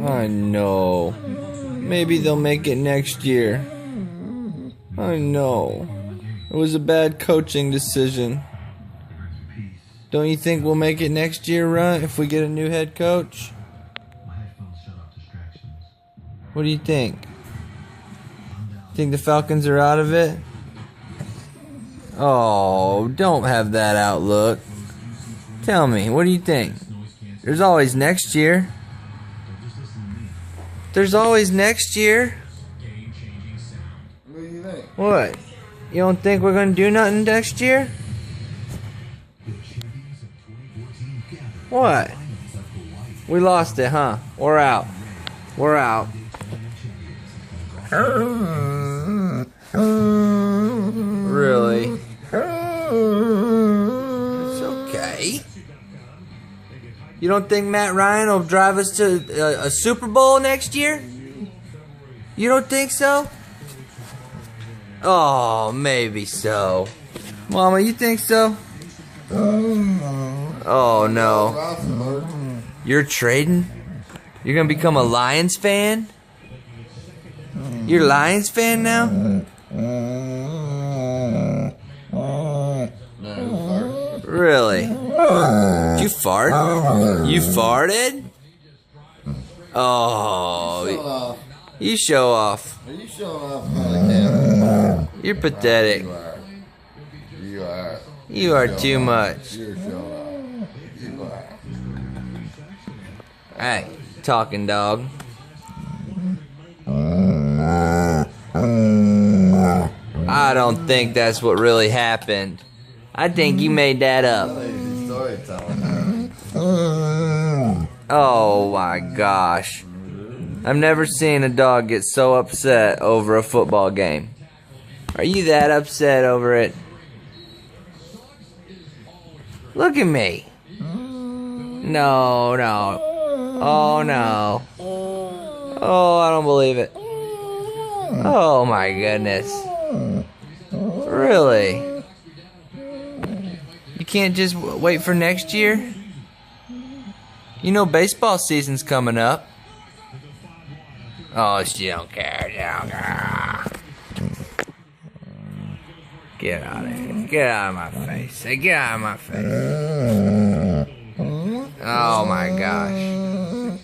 I know. Maybe they'll make it next year. I know. It was a bad coaching decision. Don't you think we'll make it next year, Runt, if we get a new head coach? What do you think? Think the Falcons are out of it? Oh, don't have that outlook. Tell me, what do you think? There's always next year. There's always next year. What do you think? What? You don't think we're gonna do nothing next year? What? We lost it, huh? We're out. We're out. Really? It's okay. You don't think Matt Ryan will drive us to a Super Bowl next year? You don't think so? Oh, maybe so. Mama, you think so? Oh, no. You're trading? You're going to become a Lions fan? You're a Lions fan now? Really? Did you fart? You farted? Oh. You show off. You showing off on the camera. You're pathetic. You are. You are too much. You're showing off. You are. Hey, talking dog. I don't think that's what really happened. I think you made that up. Oh my gosh. I've never seen a dog get so upset over a football game. Are you that upset over it? Look at me. No, no. Oh no. Oh, I don't believe it. Oh my goodness. Really? You can't just wait for next year? You know baseball season's coming up. Oh, she don't care. She don't care. Get out of here. Get out of my face. Say, get out of my face. Oh my gosh.